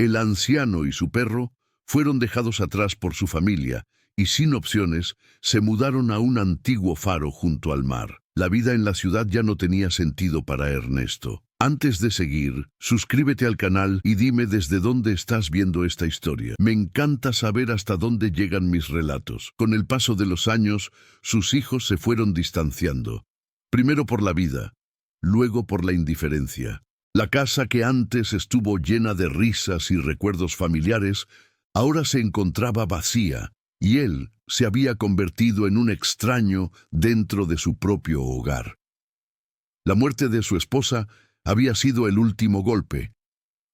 El anciano y su perro fueron dejados atrás por su familia y sin opciones se mudaron a un antiguo faro junto al mar. La vida en la ciudad ya no tenía sentido para Ernesto. Antes de seguir, suscríbete al canal y dime desde dónde estás viendo esta historia. Me encanta saber hasta dónde llegan mis relatos. Con el paso de los años, sus hijos se fueron distanciando. Primero por la vida, luego por la indiferencia. La casa que antes estuvo llena de risas y recuerdos familiares, ahora se encontraba vacía, y él se había convertido en un extraño dentro de su propio hogar. La muerte de su esposa había sido el último golpe,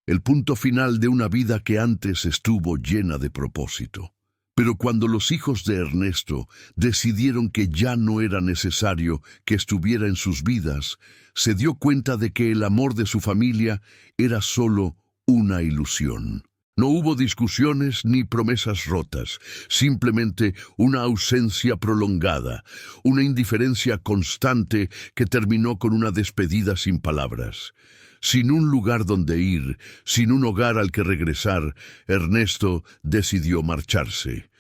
el punto final de una vida que antes estuvo llena de propósito. Pero cuando los hijos de Ernesto decidieron que ya no era necesario que estuviera en sus vidas, se dio cuenta de que el amor de su familia era solo una ilusión. No hubo discusiones ni promesas rotas, simplemente una ausencia prolongada, una indiferencia constante que terminó con una despedida sin palabras. Sin un lugar donde ir, sin un hogar al que regresar, Ernesto decidió marcharse.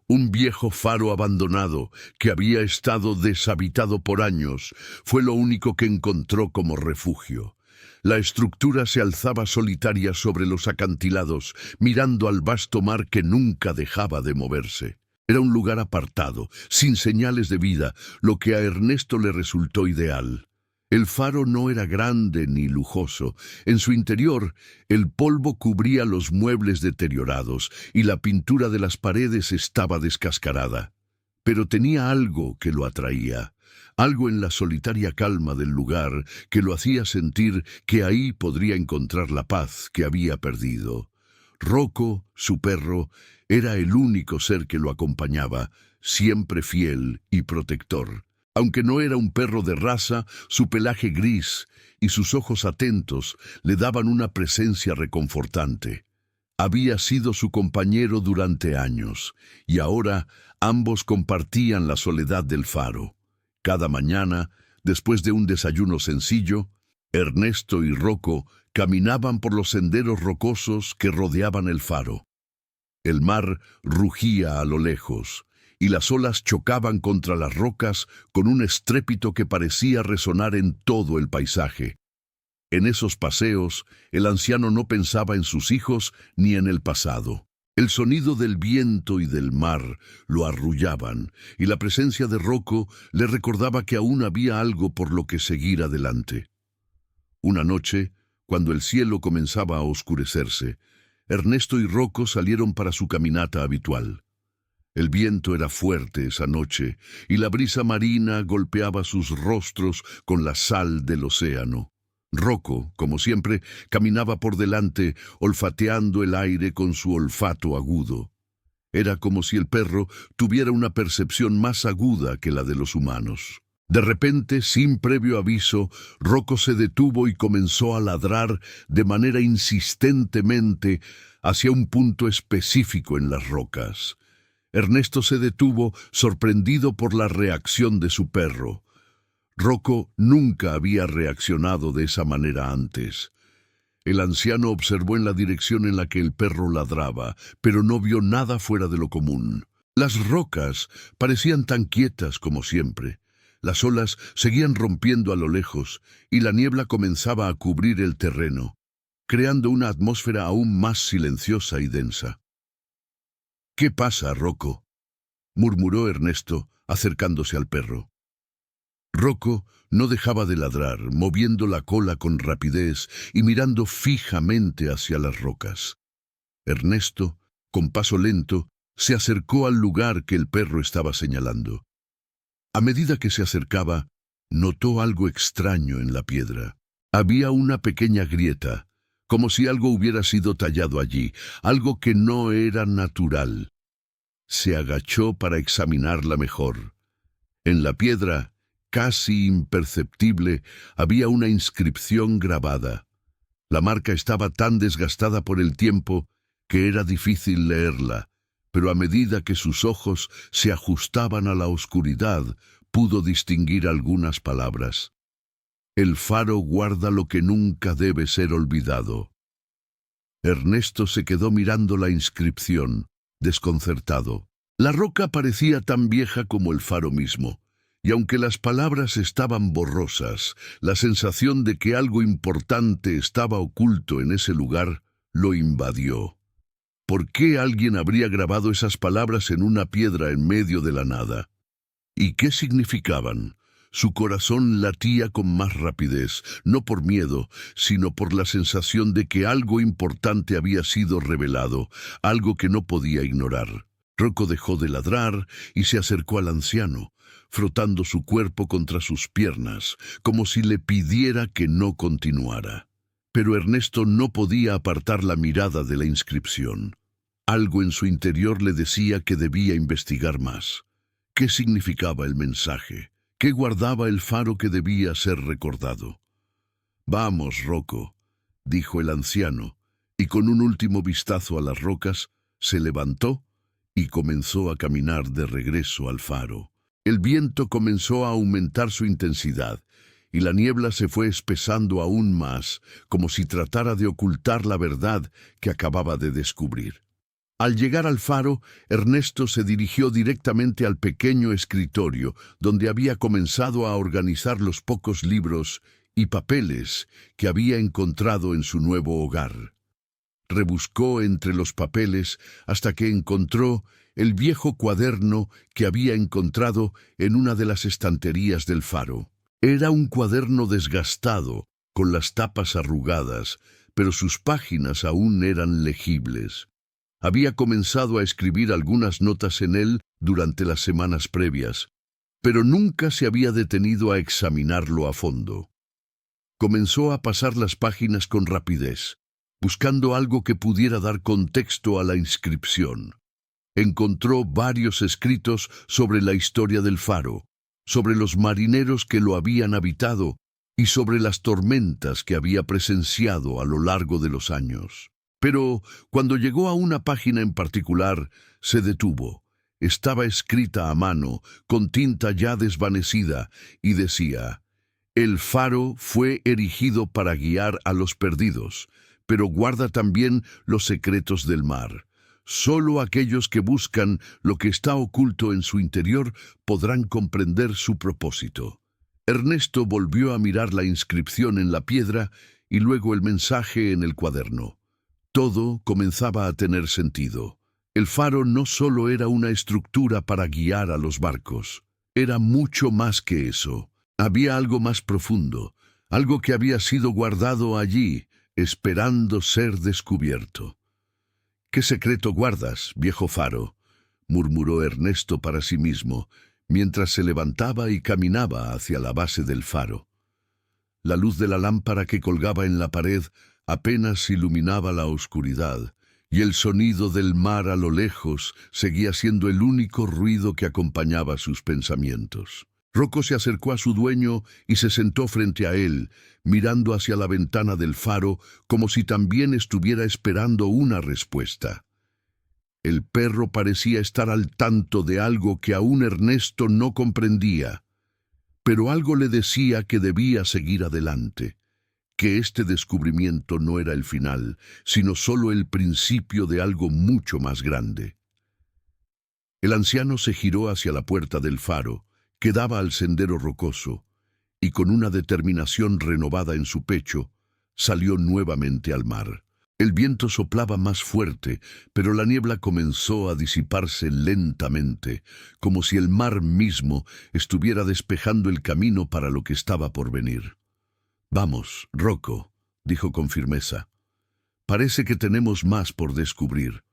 Un viejo faro abandonado, que había estado deshabitado por años, fue lo único que encontró como refugio. La estructura se alzaba solitaria sobre los acantilados, mirando al vasto mar que nunca dejaba de moverse. Era un lugar apartado, sin señales de vida, lo que a Ernesto le resultó ideal. El faro no era grande ni lujoso. En su interior, el polvo cubría los muebles deteriorados y la pintura de las paredes estaba descascarada. Pero tenía algo que lo atraía. Algo en la solitaria calma del lugar que lo hacía sentir que ahí podría encontrar la paz que había perdido. Rocco, su perro, era el único ser que lo acompañaba, siempre fiel y protector. Aunque no era un perro de raza, su pelaje gris y sus ojos atentos le daban una presencia reconfortante. Había sido su compañero durante años, y ahora ambos compartían la soledad del faro. Cada mañana, después de un desayuno sencillo, Ernesto y Rocco caminaban por los senderos rocosos que rodeaban el faro. El mar rugía a lo lejos, y las olas chocaban contra las rocas con un estrépito que parecía resonar en todo el paisaje. En esos paseos, el anciano no pensaba en sus hijos ni en el pasado. El sonido del viento y del mar lo arrullaban, y la presencia de Rocco le recordaba que aún había algo por lo que seguir adelante. Una noche, cuando el cielo comenzaba a oscurecerse, Ernesto y Rocco salieron para su caminata habitual. El viento era fuerte esa noche, y la brisa marina golpeaba sus rostros con la sal del océano. Rocco, como siempre, caminaba por delante, olfateando el aire con su olfato agudo. Era como si el perro tuviera una percepción más aguda que la de los humanos. De repente, sin previo aviso, Rocco se detuvo y comenzó a ladrar de manera insistentemente hacia un punto específico en las rocas. Ernesto se detuvo, sorprendido por la reacción de su perro. Rocco nunca había reaccionado de esa manera antes. El anciano observó en la dirección en la que el perro ladraba, pero no vio nada fuera de lo común. Las rocas parecían tan quietas como siempre. Las olas seguían rompiendo a lo lejos, y la niebla comenzaba a cubrir el terreno, creando una atmósfera aún más silenciosa y densa. «¿Qué pasa, Rocco?», murmuró Ernesto, acercándose al perro. Rocco no dejaba de ladrar, moviendo la cola con rapidez y mirando fijamente hacia las rocas. Ernesto, con paso lento, se acercó al lugar que el perro estaba señalando. A medida que se acercaba, notó algo extraño en la piedra. Había una pequeña grieta, como si algo hubiera sido tallado allí, algo que no era natural. Se agachó para examinarla mejor. En la piedra, casi imperceptible, había una inscripción grabada. La marca estaba tan desgastada por el tiempo que era difícil leerla, pero a medida que sus ojos se ajustaban a la oscuridad, pudo distinguir algunas palabras. El faro guarda lo que nunca debe ser olvidado. Ernesto se quedó mirando la inscripción, desconcertado. La roca parecía tan vieja como el faro mismo, y aunque las palabras estaban borrosas, la sensación de que algo importante estaba oculto en ese lugar lo invadió. ¿Por qué alguien habría grabado esas palabras en una piedra en medio de la nada? ¿Y qué significaban? Su corazón latía con más rapidez, no por miedo, sino por la sensación de que algo importante había sido revelado, algo que no podía ignorar. Rocco dejó de ladrar y se acercó al anciano, frotando su cuerpo contra sus piernas, como si le pidiera que no continuara. Pero Ernesto no podía apartar la mirada de la inscripción. Algo en su interior le decía que debía investigar más. ¿Qué significaba el mensaje? ¿Qué guardaba el faro que debía ser recordado? «Vamos, Rocco», dijo el anciano, y con un último vistazo a las rocas, se levantó y comenzó a caminar de regreso al faro. El viento comenzó a aumentar su intensidad, y la niebla se fue espesando aún más, como si tratara de ocultar la verdad que acababa de descubrir. Al llegar al faro, Ernesto se dirigió directamente al pequeño escritorio, donde había comenzado a organizar los pocos libros y papeles que había encontrado en su nuevo hogar. Rebuscó entre los papeles hasta que encontró el viejo cuaderno que había encontrado en una de las estanterías del faro. Era un cuaderno desgastado, con las tapas arrugadas, pero sus páginas aún eran legibles. Había comenzado a escribir algunas notas en él durante las semanas previas, pero nunca se había detenido a examinarlo a fondo. Comenzó a pasar las páginas con rapidez, buscando algo que pudiera dar contexto a la inscripción. Encontró varios escritos sobre la historia del faro, sobre los marineros que lo habían habitado y sobre las tormentas que había presenciado a lo largo de los años. Pero cuando llegó a una página en particular, se detuvo. Estaba escrita a mano, con tinta ya desvanecida, y decía: «El faro fue erigido para guiar a los perdidos, pero guarda también los secretos del mar. Solo aquellos que buscan lo que está oculto en su interior podrán comprender su propósito». Ernesto volvió a mirar la inscripción en la piedra y luego el mensaje en el cuaderno. Todo comenzaba a tener sentido. El faro no solo era una estructura para guiar a los barcos, era mucho más que eso. Había algo más profundo, algo que había sido guardado allí, esperando ser descubierto. «¿Qué secreto guardas, viejo faro?», murmuró Ernesto para sí mismo, mientras se levantaba y caminaba hacia la base del faro. La luz de la lámpara que colgaba en la pared apenas iluminaba la oscuridad, y el sonido del mar a lo lejos seguía siendo el único ruido que acompañaba sus pensamientos. Rocco se acercó a su dueño y se sentó frente a él, mirando hacia la ventana del faro como si también estuviera esperando una respuesta. El perro parecía estar al tanto de algo que aún Ernesto no comprendía, pero algo le decía que debía seguir adelante, que este descubrimiento no era el final, sino solo el principio de algo mucho más grande. El anciano se giró hacia la puerta del faro, que daba al sendero rocoso, y con una determinación renovada en su pecho, salió nuevamente al mar. El viento soplaba más fuerte, pero la niebla comenzó a disiparse lentamente, como si el mar mismo estuviera despejando el camino para lo que estaba por venir. «Vamos, Rocco», dijo con firmeza. «Parece que tenemos más por descubrir».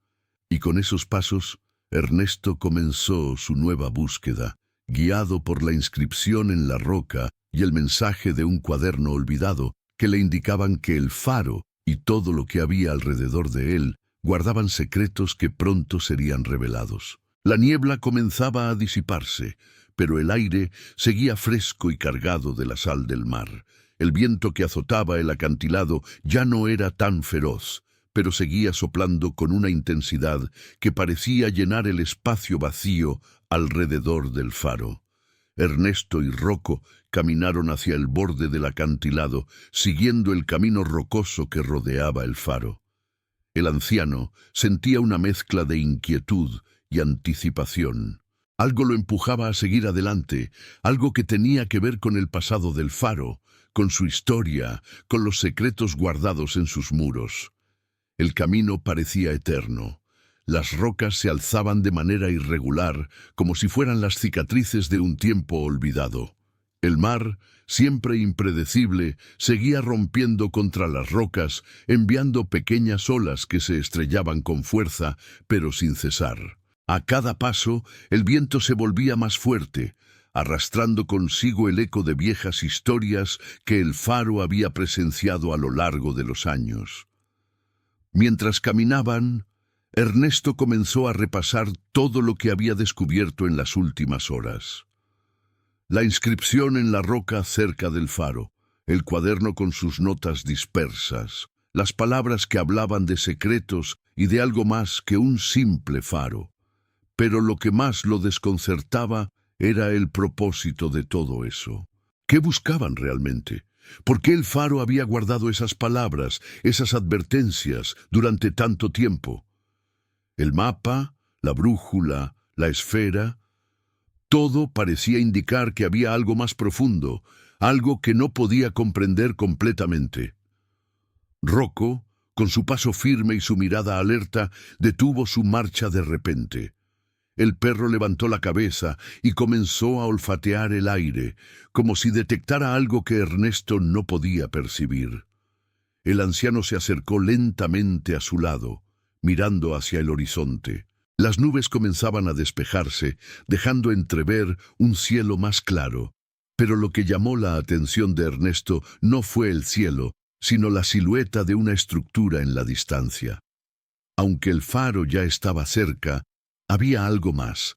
Y con esos pasos, Ernesto comenzó su nueva búsqueda, guiado por la inscripción en la roca y el mensaje de un cuaderno olvidado que le indicaban que el faro y todo lo que había alrededor de él guardaban secretos que pronto serían revelados. La niebla comenzaba a disiparse, pero el aire seguía fresco y cargado de la sal del mar. El viento que azotaba el acantilado ya no era tan feroz, pero seguía soplando con una intensidad que parecía llenar el espacio vacío alrededor del faro. Ernesto y Rocco caminaron hacia el borde del acantilado, siguiendo el camino rocoso que rodeaba el faro. El anciano sentía una mezcla de inquietud y anticipación. Algo lo empujaba a seguir adelante, algo que tenía que ver con el pasado del faro, con su historia, con los secretos guardados en sus muros. El camino parecía eterno. Las rocas se alzaban de manera irregular, como si fueran las cicatrices de un tiempo olvidado. El mar, siempre impredecible, seguía rompiendo contra las rocas, enviando pequeñas olas que se estrellaban con fuerza, pero sin cesar. A cada paso, el viento se volvía más fuerte, arrastrando consigo el eco de viejas historias que el faro había presenciado a lo largo de los años. Mientras caminaban, Ernesto comenzó a repasar todo lo que había descubierto en las últimas horas. La inscripción en la roca cerca del faro, el cuaderno con sus notas dispersas, las palabras que hablaban de secretos y de algo más que un simple faro. Pero lo que más lo desconcertaba era el propósito de todo eso. ¿Qué buscaban realmente? ¿Por qué el faro había guardado esas palabras, esas advertencias, durante tanto tiempo? El mapa, la brújula, la esfera, todo parecía indicar que había algo más profundo, algo que no podía comprender completamente. Rocco, con su paso firme y su mirada alerta, detuvo su marcha de repente. El perro levantó la cabeza y comenzó a olfatear el aire, como si detectara algo que Ernesto no podía percibir. El anciano se acercó lentamente a su lado, mirando hacia el horizonte. Las nubes comenzaban a despejarse, dejando entrever un cielo más claro. Pero lo que llamó la atención de Ernesto no fue el cielo, sino la silueta de una estructura en la distancia. Aunque el faro ya estaba cerca, había algo más,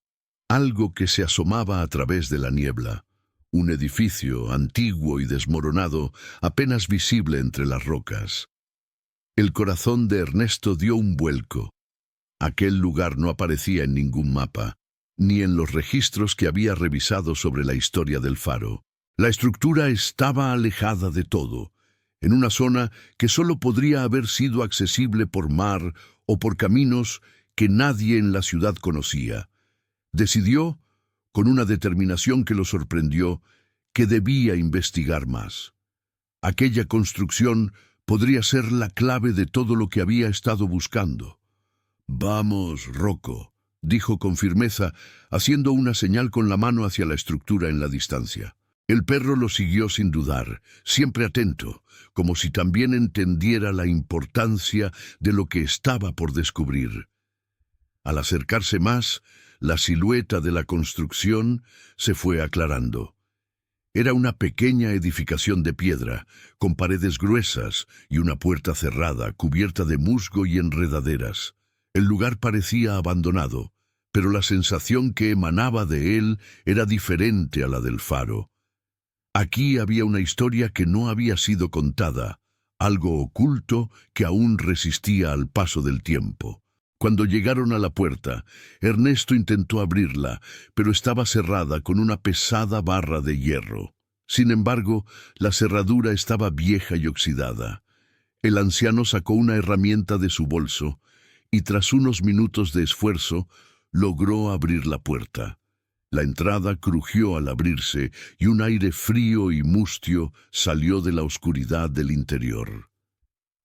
algo que se asomaba a través de la niebla. Un edificio antiguo y desmoronado, apenas visible entre las rocas. El corazón de Ernesto dio un vuelco. Aquel lugar no aparecía en ningún mapa, ni en los registros que había revisado sobre la historia del faro. La estructura estaba alejada de todo, en una zona que solo podría haber sido accesible por mar o por caminos que nadie en la ciudad conocía. Decidió, con una determinación que lo sorprendió, que debía investigar más. Aquella construcción podría ser la clave de todo lo que había estado buscando. «Vamos, Rocco», dijo con firmeza, haciendo una señal con la mano hacia la estructura en la distancia. El perro lo siguió sin dudar, siempre atento, como si también entendiera la importancia de lo que estaba por descubrir. Al acercarse más, la silueta de la construcción se fue aclarando. Era una pequeña edificación de piedra, con paredes gruesas y una puerta cerrada, cubierta de musgo y enredaderas. El lugar parecía abandonado, pero la sensación que emanaba de él era diferente a la del faro. Aquí había una historia que no había sido contada, algo oculto que aún resistía al paso del tiempo. Cuando llegaron a la puerta, Ernesto intentó abrirla, pero estaba cerrada con una pesada barra de hierro. Sin embargo, la cerradura estaba vieja y oxidada. El anciano sacó una herramienta de su bolso y tras unos minutos de esfuerzo, logró abrir la puerta. La entrada crujió al abrirse y un aire frío y mustio salió de la oscuridad del interior.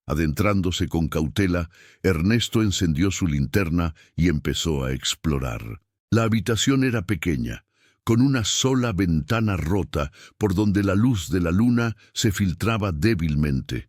Adentrándose con cautela, Ernesto encendió su linterna y empezó a explorar. La habitación era pequeña, con una sola ventana rota por donde la luz de la luna se filtraba débilmente.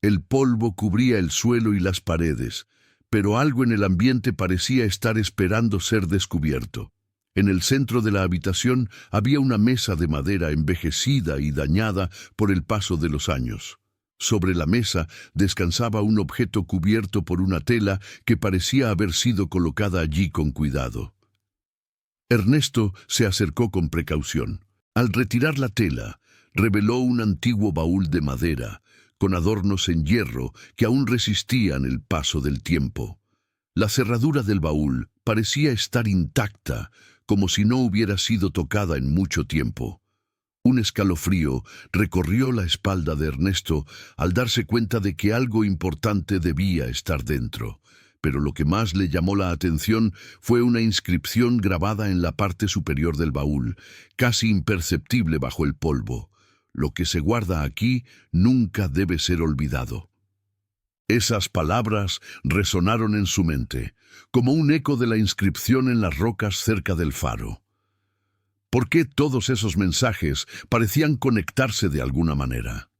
El polvo cubría el suelo y las paredes, pero algo en el ambiente parecía estar esperando ser descubierto. En el centro de la habitación había una mesa de madera envejecida y dañada por el paso de los años. Sobre la mesa descansaba un objeto cubierto por una tela que parecía haber sido colocada allí con cuidado. Ernesto se acercó con precaución. Al retirar la tela, reveló un antiguo baúl de madera, con adornos en hierro que aún resistían el paso del tiempo. La cerradura del baúl parecía estar intacta, como si no hubiera sido tocada en mucho tiempo. Un escalofrío recorrió la espalda de Ernesto al darse cuenta de que algo importante debía estar dentro. Pero lo que más le llamó la atención fue una inscripción grabada en la parte superior del baúl, casi imperceptible bajo el polvo. Lo que se guarda aquí nunca debe ser olvidado. Esas palabras resonaron en su mente, como un eco de la inscripción en las rocas cerca del faro. ¿Por qué todos esos mensajes parecían conectarse de alguna manera?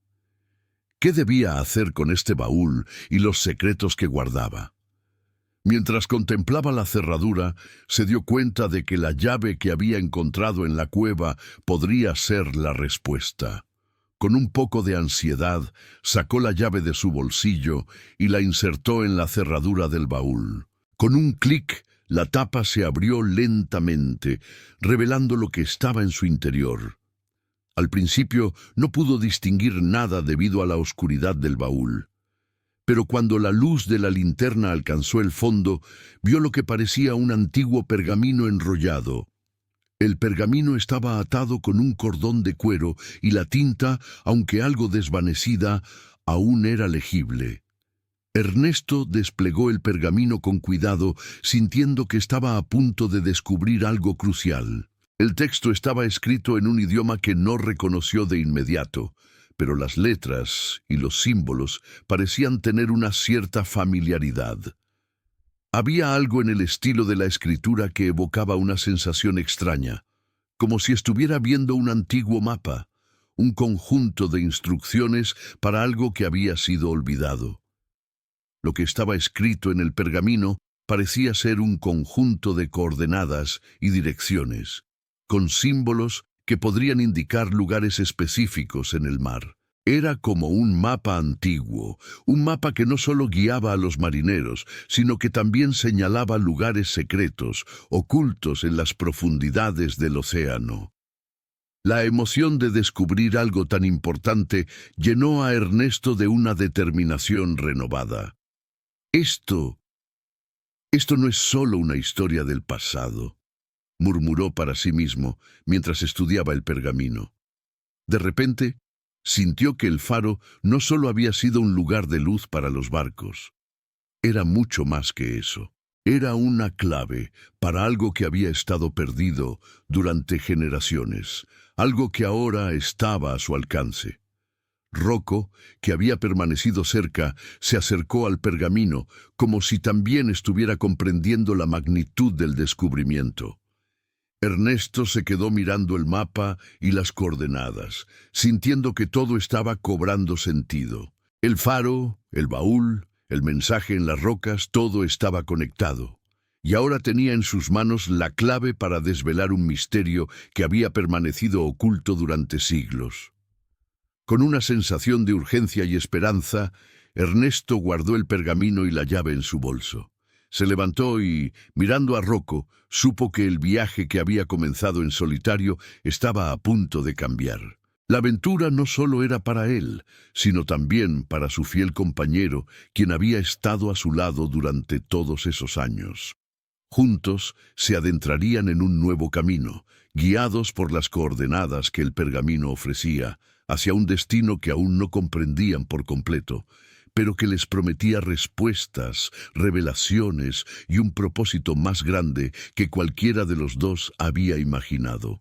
¿Qué debía hacer con este baúl y los secretos que guardaba? Mientras contemplaba la cerradura, se dio cuenta de que la llave que había encontrado en la cueva podría ser la respuesta. Con un poco de ansiedad, sacó la llave de su bolsillo y la insertó en la cerradura del baúl. Con un clic, la tapa se abrió lentamente, revelando lo que estaba en su interior. Al principio no pudo distinguir nada debido a la oscuridad del baúl. Pero cuando la luz de la linterna alcanzó el fondo, vio lo que parecía un antiguo pergamino enrollado. El pergamino estaba atado con un cordón de cuero y la tinta, aunque algo desvanecida, aún era legible. Ernesto desplegó el pergamino con cuidado, sintiendo que estaba a punto de descubrir algo crucial. El texto estaba escrito en un idioma que no reconoció de inmediato, pero las letras y los símbolos parecían tener una cierta familiaridad. Había algo en el estilo de la escritura que evocaba una sensación extraña, como si estuviera viendo un antiguo mapa, un conjunto de instrucciones para algo que había sido olvidado. Lo que estaba escrito en el pergamino parecía ser un conjunto de coordenadas y direcciones, con símbolos que podrían indicar lugares específicos en el mar. Era como un mapa antiguo, un mapa que no solo guiaba a los marineros, sino que también señalaba lugares secretos, ocultos en las profundidades del océano. La emoción de descubrir algo tan importante llenó a Ernesto de una determinación renovada. Esto no es solo una historia del pasado, murmuró para sí mismo mientras estudiaba el pergamino. De repente, sintió que el faro no solo había sido un lugar de luz para los barcos. Era mucho más que eso. Era una clave para algo que había estado perdido durante generaciones, algo que ahora estaba a su alcance. Rocco, que había permanecido cerca, se acercó al pergamino, como si también estuviera comprendiendo la magnitud del descubrimiento. Ernesto se quedó mirando el mapa y las coordenadas, sintiendo que todo estaba cobrando sentido. El faro, el baúl, el mensaje en las rocas, todo estaba conectado. Y ahora tenía en sus manos la clave para desvelar un misterio que había permanecido oculto durante siglos. Con una sensación de urgencia y esperanza, Ernesto guardó el pergamino y la llave en su bolso. Se levantó y, mirando a Rocco, supo que el viaje que había comenzado en solitario estaba a punto de cambiar. La aventura no solo era para él, sino también para su fiel compañero, quien había estado a su lado durante todos esos años. Juntos se adentrarían en un nuevo camino, guiados por las coordenadas que el pergamino ofrecía, hacia un destino que aún no comprendían por completo, pero que les prometía respuestas, revelaciones y un propósito más grande que cualquiera de los dos había imaginado.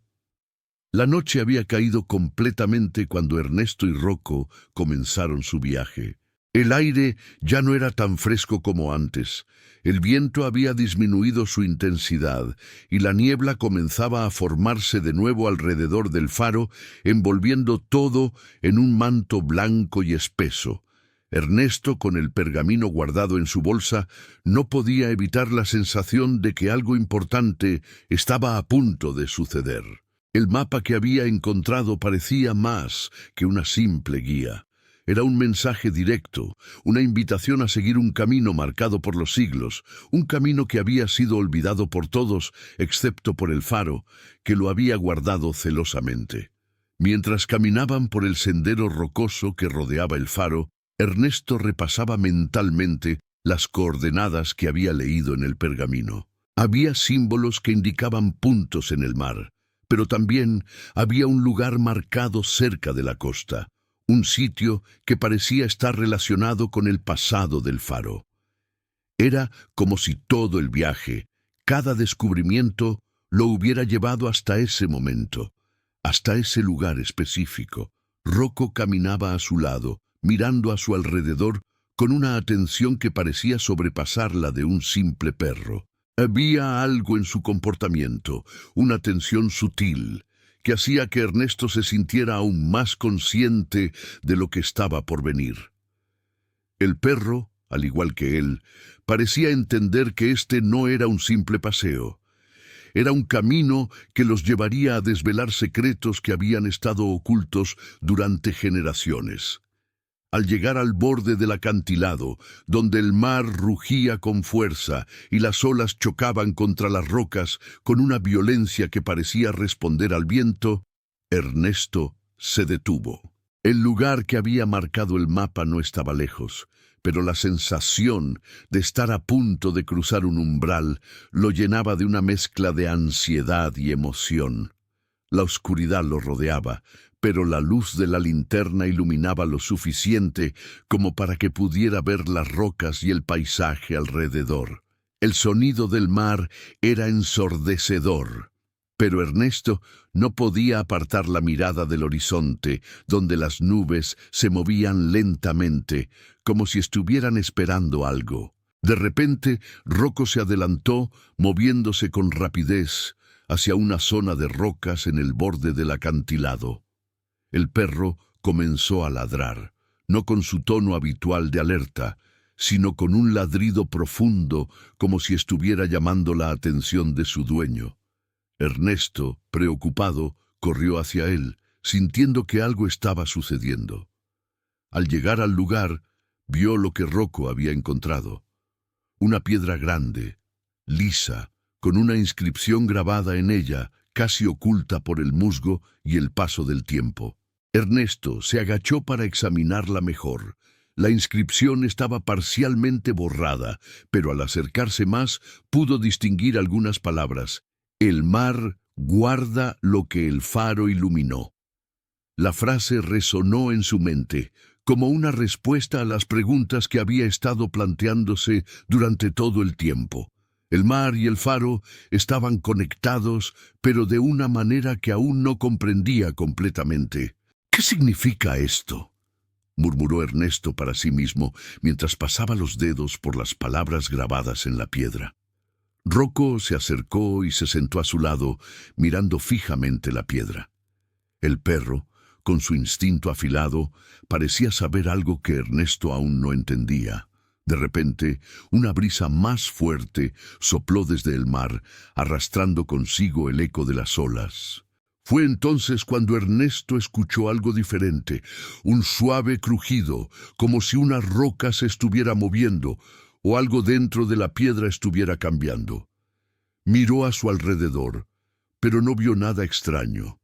La noche había caído completamente cuando Ernesto y Rocco comenzaron su viaje. El aire ya no era tan fresco como antes. El viento había disminuido su intensidad y la niebla comenzaba a formarse de nuevo alrededor del faro, envolviendo todo en un manto blanco y espeso. Ernesto, con el pergamino guardado en su bolsa, no podía evitar la sensación de que algo importante estaba a punto de suceder. El mapa que había encontrado parecía más que una simple guía. Era un mensaje directo, una invitación a seguir un camino marcado por los siglos, un camino que había sido olvidado por todos, excepto por el faro, que lo había guardado celosamente. Mientras caminaban por el sendero rocoso que rodeaba el faro, Ernesto repasaba mentalmente las coordenadas que había leído en el pergamino. Había símbolos que indicaban puntos en el mar, Pero también había un lugar marcado cerca de la costa, un sitio que parecía estar relacionado con el pasado del faro. Era como si todo el viaje, cada descubrimiento, lo hubiera llevado hasta ese momento, hasta ese lugar específico. Rocco caminaba a su lado, mirando a su alrededor con una atención que parecía sobrepasar la de un simple perro. Había algo en su comportamiento, una tensión sutil, que hacía que Ernesto se sintiera aún más consciente de lo que estaba por venir. El perro, al igual que él, parecía entender que este no era un simple paseo. Era un camino que los llevaría a desvelar secretos que habían estado ocultos durante generaciones. Al llegar al borde del acantilado, donde el mar rugía con fuerza y las olas chocaban contra las rocas con una violencia que parecía responder al viento, Ernesto se detuvo. El lugar que había marcado el mapa no estaba lejos, pero la sensación de estar a punto de cruzar un umbral lo llenaba de una mezcla de ansiedad y emoción. La oscuridad lo rodeaba, pero la luz de la linterna iluminaba lo suficiente como para que pudiera ver las rocas y el paisaje alrededor. El sonido del mar era ensordecedor, pero Ernesto no podía apartar la mirada del horizonte, donde las nubes se movían lentamente, como si estuvieran esperando algo. De repente, Rocco se adelantó, moviéndose con rapidez hacia una zona de rocas en el borde del acantilado. El perro comenzó a ladrar, no con su tono habitual de alerta, sino con un ladrido profundo, como si estuviera llamando la atención de su dueño. Ernesto, preocupado, corrió hacia él, sintiendo que algo estaba sucediendo. Al llegar al lugar, vio lo que Rocco había encontrado. Una piedra grande, lisa, con una inscripción grabada en ella, casi oculta por el musgo y el paso del tiempo. Ernesto se agachó para examinarla mejor. La inscripción estaba parcialmente borrada, pero al acercarse más pudo distinguir algunas palabras. El mar guarda lo que el faro iluminó. La frase resonó en su mente, como una respuesta a las preguntas que había estado planteándose durante todo el tiempo. El mar y el faro estaban conectados, pero de una manera que aún no comprendía completamente. ¿Qué significa esto?, murmuró Ernesto para sí mismo mientras pasaba los dedos por las palabras grabadas en la piedra. Rocco se acercó y se sentó a su lado, mirando fijamente la piedra. El perro, con su instinto afilado, parecía saber algo que Ernesto aún no entendía. De repente, una brisa más fuerte sopló desde el mar, arrastrando consigo el eco de las olas. Fue entonces cuando Ernesto escuchó algo diferente, un suave crujido, como si una roca se estuviera moviendo o algo dentro de la piedra estuviera cambiando. Miró a su alrededor, pero no vio nada extraño.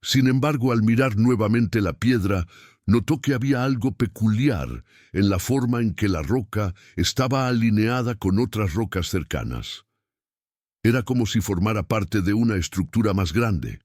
Sin embargo, al mirar nuevamente la piedra, notó que había algo peculiar en la forma en que la roca estaba alineada con otras rocas cercanas. Era como si formara parte de una estructura más grande,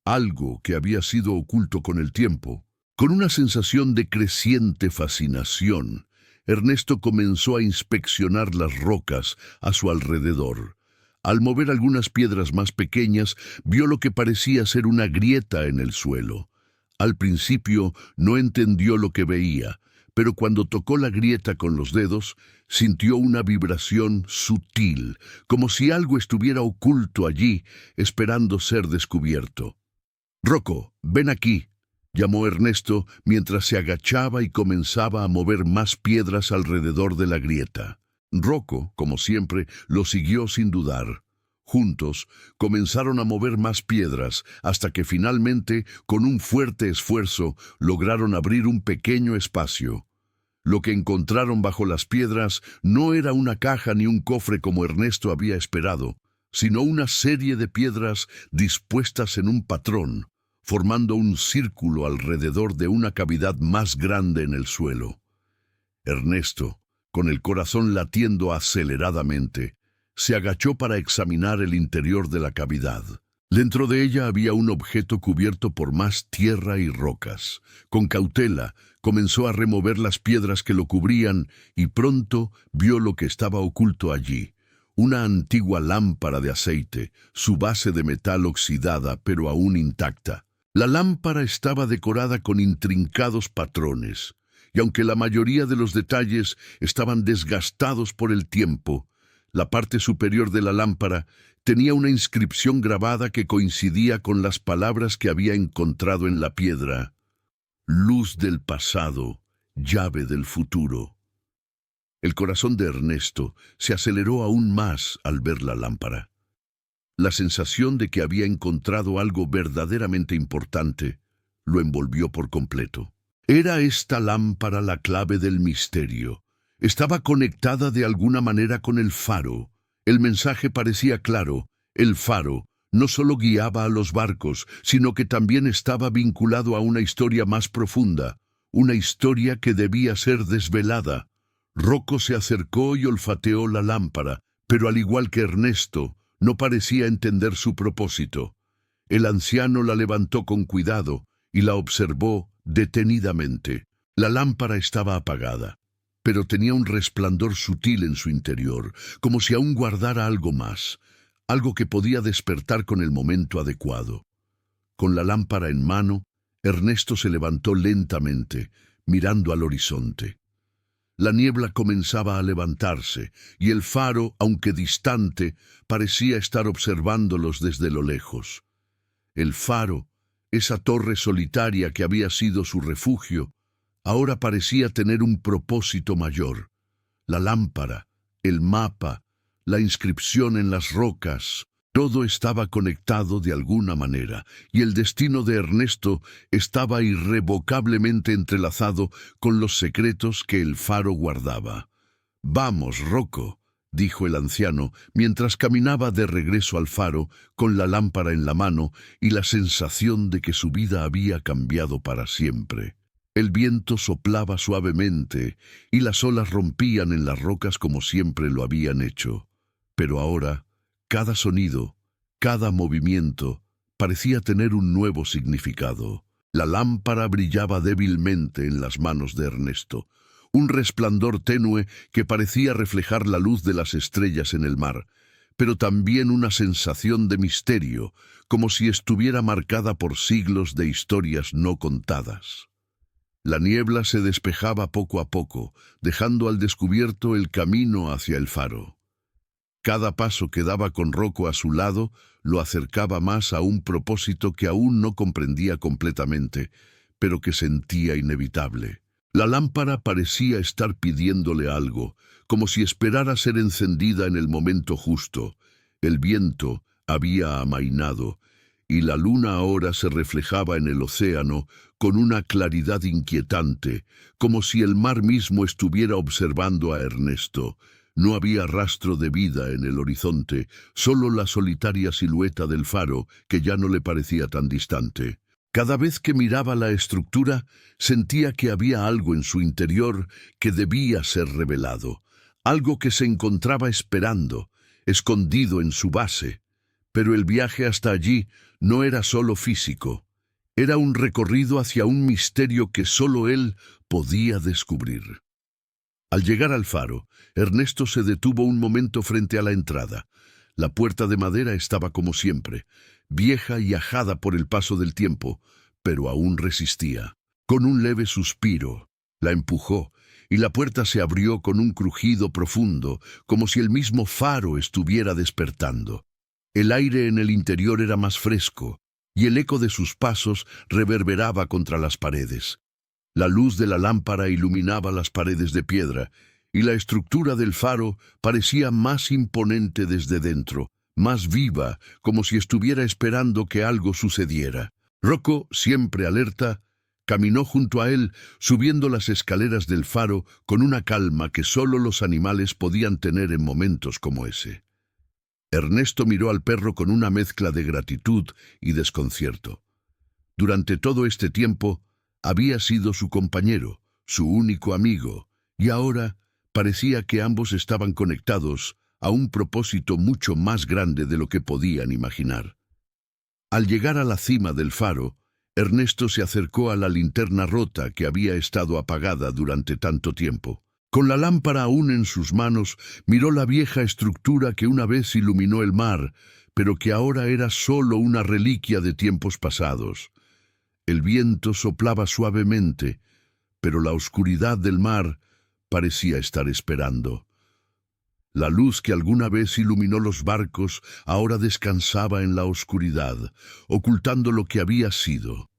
algo que había sido oculto con el tiempo. Con una sensación de creciente fascinación, Ernesto comenzó a inspeccionar las rocas a su alrededor. Al mover algunas piedras más pequeñas, vio lo que parecía ser una grieta en el suelo. Al principio no entendió lo que veía, pero cuando tocó la grieta con los dedos, sintió una vibración sutil, como si algo estuviera oculto allí, esperando ser descubierto. «Rocco, ven aquí», llamó Ernesto mientras se agachaba y comenzaba a mover más piedras alrededor de la grieta. Rocco, como siempre, lo siguió sin dudar. Juntos comenzaron a mover más piedras hasta que finalmente, con un fuerte esfuerzo, lograron abrir un pequeño espacio. Lo que encontraron bajo las piedras no era una caja ni un cofre como Ernesto había esperado, sino una serie de piedras dispuestas en un patrón, formando un círculo alrededor de una cavidad más grande en el suelo. Ernesto, con el corazón latiendo aceleradamente, se agachó para examinar el interior de la cavidad. Dentro de ella había un objeto cubierto por más tierra y rocas. Con cautela, comenzó a remover las piedras que lo cubrían y pronto vio lo que estaba oculto allí. Una antigua lámpara de aceite, su base de metal oxidada pero aún intacta. La lámpara estaba decorada con intrincados patrones, y aunque la mayoría de los detalles estaban desgastados por el tiempo, la parte superior de la lámpara tenía una inscripción grabada que coincidía con las palabras que había encontrado en la piedra: luz del pasado, llave del futuro. El corazón de Ernesto se aceleró aún más al ver la lámpara. La sensación de que había encontrado algo verdaderamente importante lo envolvió por completo. Era esta lámpara la clave del misterio. Estaba conectada de alguna manera con el faro. El mensaje parecía claro: el faro no solo guiaba a los barcos, sino que también estaba vinculado a una historia más profunda, una historia que debía ser desvelada. Rocco se acercó y olfateó la lámpara, pero al igual que Ernesto, no parecía entender su propósito. El anciano la levantó con cuidado y la observó detenidamente. La lámpara estaba apagada, pero tenía un resplandor sutil en su interior, como si aún guardara algo más, algo que podía despertar con el momento adecuado. Con la lámpara en mano, Ernesto se levantó lentamente, mirando al horizonte. La niebla comenzaba a levantarse, y el faro, aunque distante, parecía estar observándolos desde lo lejos. El faro, esa torre solitaria que había sido su refugio, ahora parecía tener un propósito mayor. La lámpara, el mapa, la inscripción en las rocas, todo estaba conectado de alguna manera, y el destino de Ernesto estaba irrevocablemente entrelazado con los secretos que el faro guardaba. «Vamos, Rocco», dijo el anciano, mientras caminaba de regreso al faro, con la lámpara en la mano y la sensación de que su vida había cambiado para siempre. El viento soplaba suavemente y las olas rompían en las rocas como siempre lo habían hecho. Pero ahora, cada sonido, cada movimiento, parecía tener un nuevo significado. La lámpara brillaba débilmente en las manos de Ernesto, un resplandor tenue que parecía reflejar la luz de las estrellas en el mar, pero también una sensación de misterio, como si estuviera marcada por siglos de historias no contadas. La niebla se despejaba poco a poco, dejando al descubierto el camino hacia el faro. Cada paso que daba con Rocco a su lado lo acercaba más a un propósito que aún no comprendía completamente, pero que sentía inevitable. La lámpara parecía estar pidiéndole algo, como si esperara ser encendida en el momento justo. El viento había amainado, y la luna ahora se reflejaba en el océano con una claridad inquietante, como si el mar mismo estuviera observando a Ernesto. No había rastro de vida en el horizonte, solo la solitaria silueta del faro, que ya no le parecía tan distante. Cada vez que miraba la estructura, sentía que había algo en su interior que debía ser revelado, algo que se encontraba esperando, escondido en su base. Pero el viaje hasta allí no era solo físico, era un recorrido hacia un misterio que solo él podía descubrir. Al llegar al faro, Ernesto se detuvo un momento frente a la entrada. La puerta de madera estaba como siempre, vieja y ajada por el paso del tiempo, pero aún resistía. Con un leve suspiro, la empujó, y la puerta se abrió con un crujido profundo, como si el mismo faro estuviera despertando. El aire en el interior era más fresco, y el eco de sus pasos reverberaba contra las paredes. La luz de la lámpara iluminaba las paredes de piedra, y la estructura del faro parecía más imponente desde dentro, más viva, como si estuviera esperando que algo sucediera. Rocco, siempre alerta, caminó junto a él, subiendo las escaleras del faro con una calma que solo los animales podían tener en momentos como ese. Ernesto miró al perro con una mezcla de gratitud y desconcierto. Durante todo este tiempo, había sido su compañero, su único amigo, y ahora parecía que ambos estaban conectados a un propósito mucho más grande de lo que podían imaginar. Al llegar a la cima del faro, Ernesto se acercó a la linterna rota que había estado apagada durante tanto tiempo. Con la lámpara aún en sus manos, miró la vieja estructura que una vez iluminó el mar, pero que ahora era solo una reliquia de tiempos pasados. El viento soplaba suavemente, pero la oscuridad del mar parecía estar esperando. La luz que alguna vez iluminó los barcos ahora descansaba en la oscuridad, ocultando lo que había sido.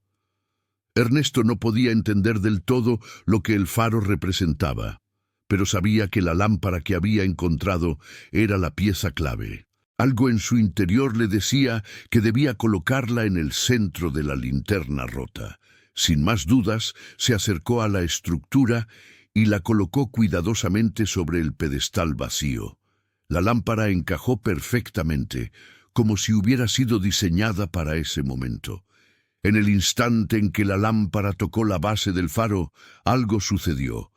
Ernesto no podía entender del todo lo que el faro representaba, pero sabía que la lámpara que había encontrado era la pieza clave. Algo en su interior le decía que debía colocarla en el centro de la linterna rota. Sin más dudas, se acercó a la estructura y la colocó cuidadosamente sobre el pedestal vacío. La lámpara encajó perfectamente, como si hubiera sido diseñada para ese momento. En el instante en que la lámpara tocó la base del faro, algo sucedió.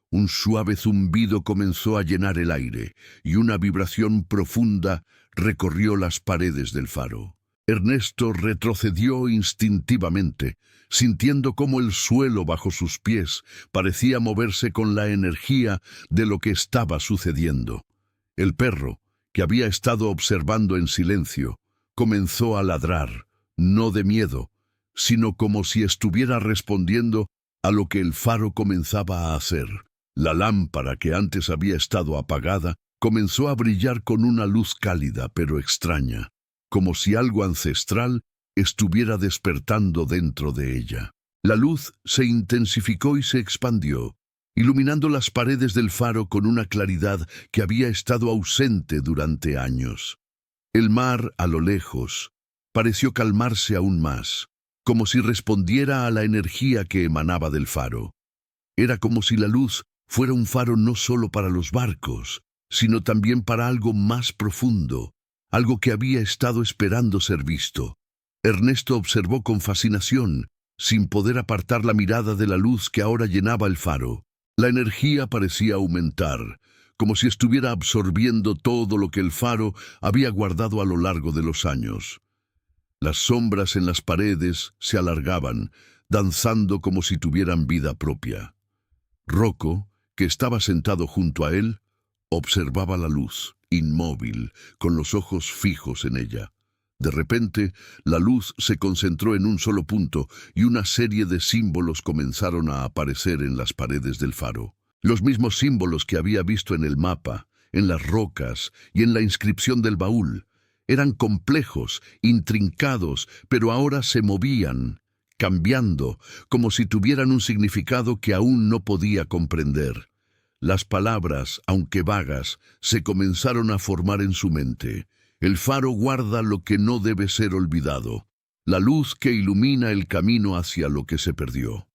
Un suave zumbido comenzó a llenar el aire, y una vibración profunda recorrió las paredes del faro. Ernesto retrocedió instintivamente, sintiendo cómo el suelo bajo sus pies parecía moverse con la energía de lo que estaba sucediendo. El perro, que había estado observando en silencio, comenzó a ladrar, no de miedo, sino como si estuviera respondiendo a lo que el faro comenzaba a hacer. La lámpara, que antes había estado apagada, comenzó a brillar con una luz cálida pero extraña, como si algo ancestral estuviera despertando dentro de ella. La luz se intensificó y se expandió, iluminando las paredes del faro con una claridad que había estado ausente durante años. El mar, a lo lejos, pareció calmarse aún más, como si respondiera a la energía que emanaba del faro. Era como si la luz fuera un faro no solo para los barcos, sino también para algo más profundo, algo que había estado esperando ser visto. Ernesto observó con fascinación, sin poder apartar la mirada de la luz que ahora llenaba el faro. La energía parecía aumentar, como si estuviera absorbiendo todo lo que el faro había guardado a lo largo de los años. Las sombras en las paredes se alargaban, danzando como si tuvieran vida propia. Rocco, que estaba sentado junto a él, observaba la luz, inmóvil, con los ojos fijos en ella. De repente, la luz se concentró en un solo punto y una serie de símbolos comenzaron a aparecer en las paredes del faro. Los mismos símbolos que había visto en el mapa, en las rocas y en la inscripción del baúl. Eran complejos, intrincados, pero ahora se movían, cambiando, como si tuvieran un significado que aún no podía comprender. Las palabras, aunque vagas, se comenzaron a formar en su mente. El faro guarda lo que no debe ser olvidado, la luz que ilumina el camino hacia lo que se perdió.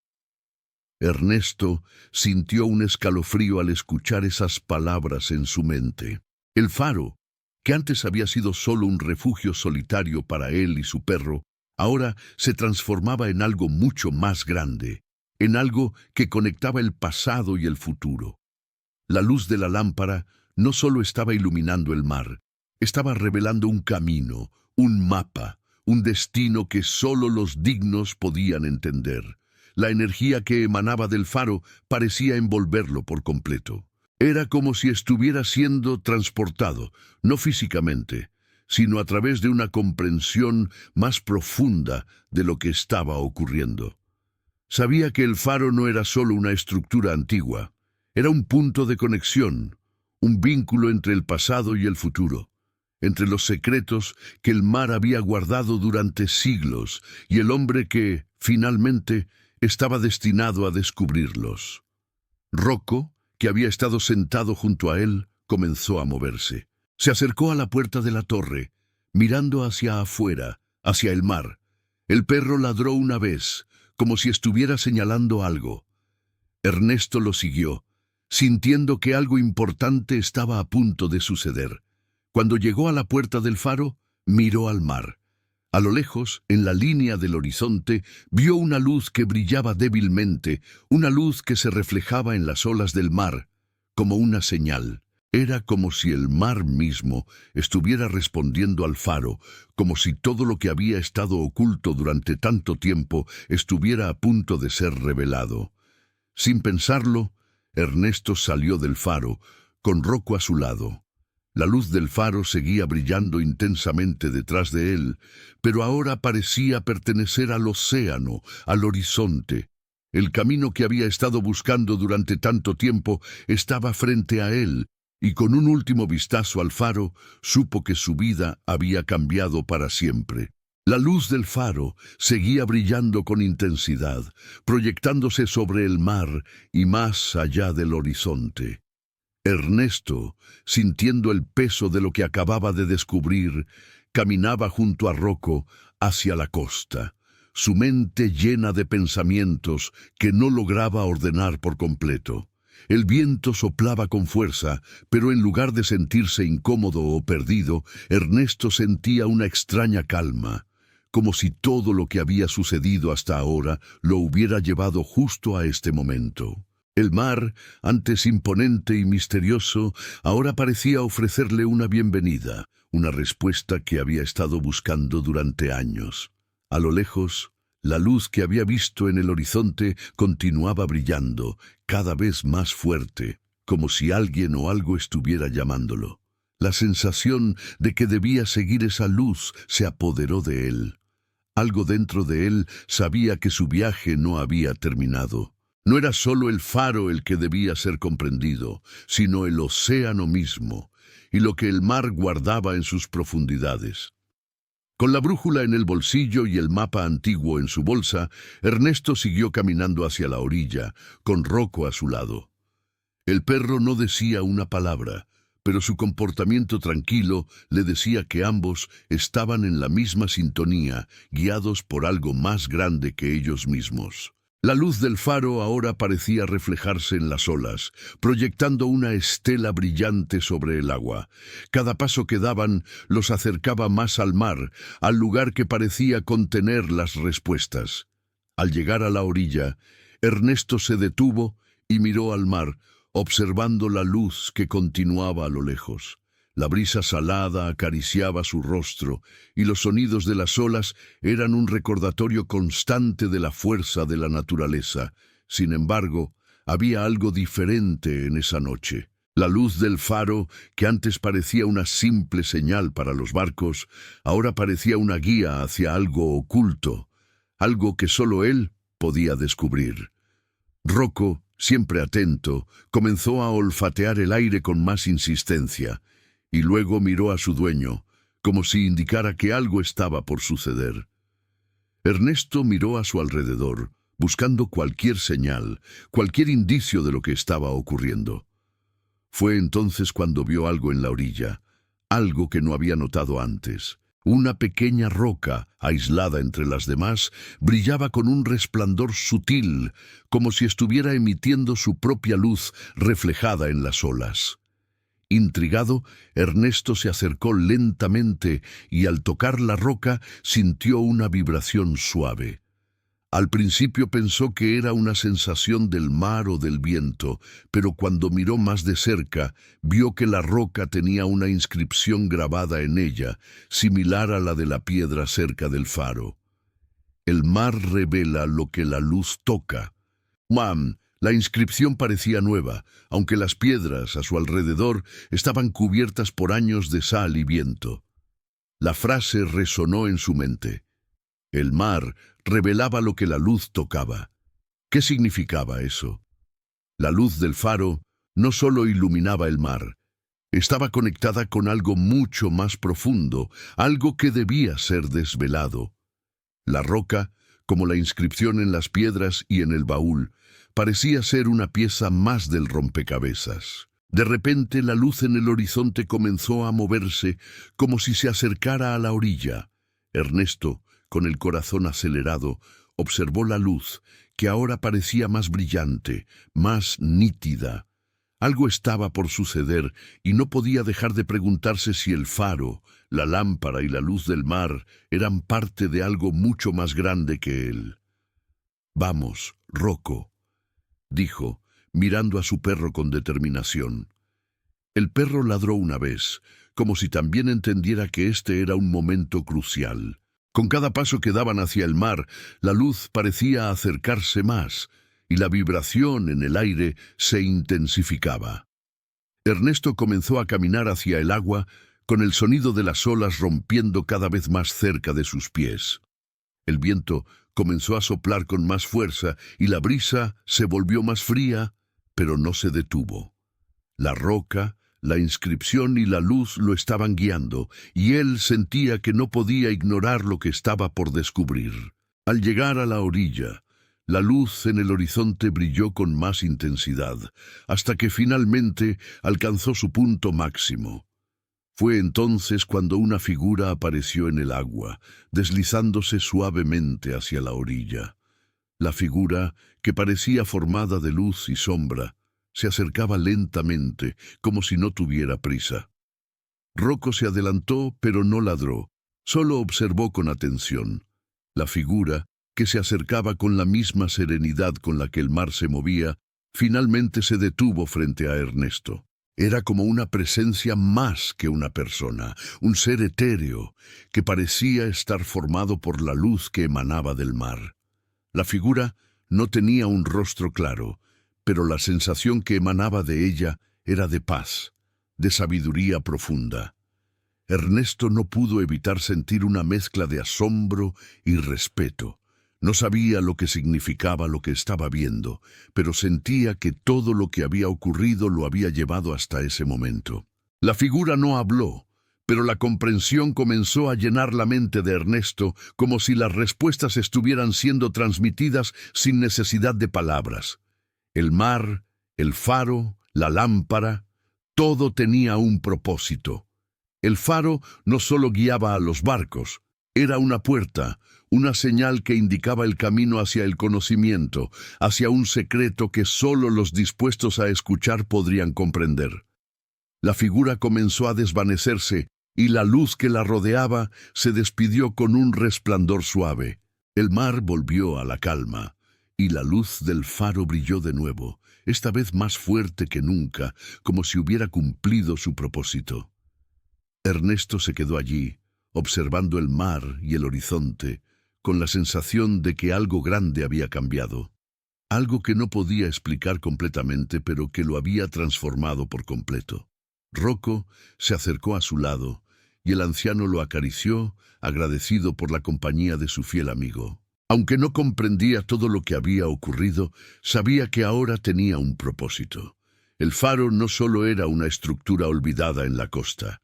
Ernesto sintió un escalofrío al escuchar esas palabras en su mente. El faro, que antes había sido solo un refugio solitario para él y su perro, ahora se transformaba en algo mucho más grande, en algo que conectaba el pasado y el futuro. La luz de la lámpara no solo estaba iluminando el mar, estaba revelando un camino, un mapa, un destino que solo los dignos podían entender. La energía que emanaba del faro parecía envolverlo por completo. Era como si estuviera siendo transportado, no físicamente, sino a través de una comprensión más profunda de lo que estaba ocurriendo. Sabía que el faro no era solo una estructura antigua, era un punto de conexión, un vínculo entre el pasado y el futuro, entre los secretos que el mar había guardado durante siglos y el hombre que, finalmente, estaba destinado a descubrirlos. Rocco, que había estado sentado junto a él, comenzó a moverse. Se acercó a la puerta de la torre, mirando hacia afuera, hacia el mar. El perro ladró una vez, como si estuviera señalando algo. Ernesto lo siguió, sintiendo que algo importante estaba a punto de suceder. Cuando llegó a la puerta del faro, miró al mar. A lo lejos, en la línea del horizonte, vio una luz que brillaba débilmente, una luz que se reflejaba en las olas del mar, como una señal. Era como si el mar mismo estuviera respondiendo al faro, como si todo lo que había estado oculto durante tanto tiempo estuviera a punto de ser revelado. Sin pensarlo, Ernesto salió del faro, con Rocco a su lado. La luz del faro seguía brillando intensamente detrás de él, pero ahora parecía pertenecer al océano, al horizonte. El camino que había estado buscando durante tanto tiempo estaba frente a él, y con un último vistazo al faro, supo que su vida había cambiado para siempre. La luz del faro seguía brillando con intensidad, proyectándose sobre el mar y más allá del horizonte. Ernesto, sintiendo el peso de lo que acababa de descubrir, caminaba junto a Rocco hacia la costa, su mente llena de pensamientos que no lograba ordenar por completo. El viento soplaba con fuerza, pero en lugar de sentirse incómodo o perdido, Ernesto sentía una extraña calma, como si todo lo que había sucedido hasta ahora lo hubiera llevado justo a este momento. El mar, antes imponente y misterioso, ahora parecía ofrecerle una bienvenida, una respuesta que había estado buscando durante años. A lo lejos, la luz que había visto en el horizonte continuaba brillando, cada vez más fuerte, como si alguien o algo estuviera llamándolo. La sensación de que debía seguir esa luz se apoderó de él. Algo dentro de él sabía que su viaje no había terminado. No era solo el faro el que debía ser comprendido, sino el océano mismo, y lo que el mar guardaba en sus profundidades. Con la brújula en el bolsillo y el mapa antiguo en su bolsa, Ernesto siguió caminando hacia la orilla, con Rocco a su lado. El perro no decía una palabra, pero su comportamiento tranquilo le decía que ambos estaban en la misma sintonía, guiados por algo más grande que ellos mismos. La luz del faro ahora parecía reflejarse en las olas, proyectando una estela brillante sobre el agua. Cada paso que daban los acercaba más al mar, al lugar que parecía contener las respuestas. Al llegar a la orilla, Ernesto se detuvo y miró al mar, observando la luz que continuaba a lo lejos. La brisa salada acariciaba su rostro, y los sonidos de las olas eran un recordatorio constante de la fuerza de la naturaleza. Sin embargo, había algo diferente en esa noche. La luz del faro, que antes parecía una simple señal para los barcos, ahora parecía una guía hacia algo oculto, algo que solo él podía descubrir. Rocco, siempre atento, comenzó a olfatear el aire con más insistencia, y luego miró a su dueño, como si indicara que algo estaba por suceder. Ernesto miró a su alrededor, buscando cualquier señal, cualquier indicio de lo que estaba ocurriendo. Fue entonces cuando vio algo en la orilla, algo que no había notado antes. Una pequeña roca, aislada entre las demás, brillaba con un resplandor sutil, como si estuviera emitiendo su propia luz reflejada en las olas. Intrigado, Ernesto se acercó lentamente y al tocar la roca sintió una vibración suave. Al principio pensó que era una sensación del mar o del viento, pero cuando miró más de cerca, vio que la roca tenía una inscripción grabada en ella, similar a la de la piedra cerca del faro. El mar revela lo que la luz toca. La inscripción parecía nueva, aunque las piedras a su alrededor estaban cubiertas por años de sal y viento. La frase resonó en su mente. El mar revelaba lo que la luz tocaba. ¿Qué significaba eso? La luz del faro no solo iluminaba el mar, estaba conectada con algo mucho más profundo, algo que debía ser desvelado. La roca, como la inscripción en las piedras y en el baúl, parecía ser una pieza más del rompecabezas. De repente la luz en el horizonte comenzó a moverse como si se acercara a la orilla. Ernesto, con el corazón acelerado, observó la luz, que ahora parecía más brillante, más nítida. Algo estaba por suceder y no podía dejar de preguntarse si el faro, la lámpara y la luz del mar eran parte de algo mucho más grande que él. «Vamos, Rocco», dijo, mirando a su perro con determinación. El perro ladró una vez, como si también entendiera que este era un momento crucial. Con cada paso que daban hacia el mar, la luz parecía acercarse más, y la vibración en el aire se intensificaba. Ernesto comenzó a caminar hacia el agua, con el sonido de las olas rompiendo cada vez más cerca de sus pies. El viento comenzó a soplar con más fuerza y la brisa se volvió más fría, pero no se detuvo. La roca, la inscripción y la luz lo estaban guiando, y él sentía que no podía ignorar lo que estaba por descubrir. Al llegar a la orilla, la luz en el horizonte brilló con más intensidad, hasta que finalmente alcanzó su punto máximo. Fue entonces cuando una figura apareció en el agua, deslizándose suavemente hacia la orilla. La figura, que parecía formada de luz y sombra, se acercaba lentamente, como si no tuviera prisa. Rocco se adelantó, pero no ladró, solo observó con atención. La figura, que se acercaba con la misma serenidad con la que el mar se movía, finalmente se detuvo frente a Ernesto. Era como una presencia más que una persona, un ser etéreo, que parecía estar formado por la luz que emanaba del mar. La figura no tenía un rostro claro, pero la sensación que emanaba de ella era de paz, de sabiduría profunda. Ernesto no pudo evitar sentir una mezcla de asombro y respeto. No sabía lo que significaba lo que estaba viendo, pero sentía que todo lo que había ocurrido lo había llevado hasta ese momento. La figura no habló, pero la comprensión comenzó a llenar la mente de Ernesto, como si las respuestas estuvieran siendo transmitidas sin necesidad de palabras. El mar, el faro, la lámpara, todo tenía un propósito. El faro no solo guiaba a los barcos, era una puerta, una señal que indicaba el camino hacia el conocimiento, hacia un secreto que solo los dispuestos a escuchar podrían comprender. La figura comenzó a desvanecerse y la luz que la rodeaba se despidió con un resplandor suave. El mar volvió a la calma y la luz del faro brilló de nuevo, esta vez más fuerte que nunca, como si hubiera cumplido su propósito. Ernesto se quedó allí, observando el mar y el horizonte, con la sensación de que algo grande había cambiado. Algo que no podía explicar completamente, pero que lo había transformado por completo. Rocco se acercó a su lado, y el anciano lo acarició, agradecido por la compañía de su fiel amigo. Aunque no comprendía todo lo que había ocurrido, sabía que ahora tenía un propósito. El faro no solo era una estructura olvidada en la costa,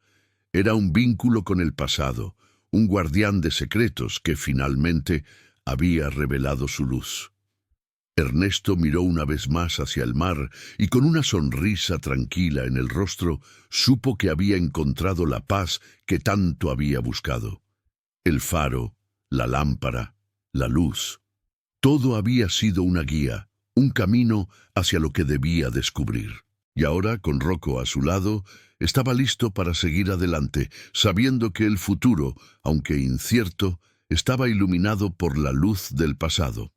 era un vínculo con el pasado, un guardián de secretos que finalmente había revelado su luz. Ernesto miró una vez más hacia el mar y con una sonrisa tranquila en el rostro supo que había encontrado la paz que tanto había buscado. El faro, la lámpara, la luz, todo había sido una guía, un camino hacia lo que debía descubrir. Y ahora, con Rocco a su lado, estaba listo para seguir adelante, sabiendo que el futuro, aunque incierto, estaba iluminado por la luz del pasado.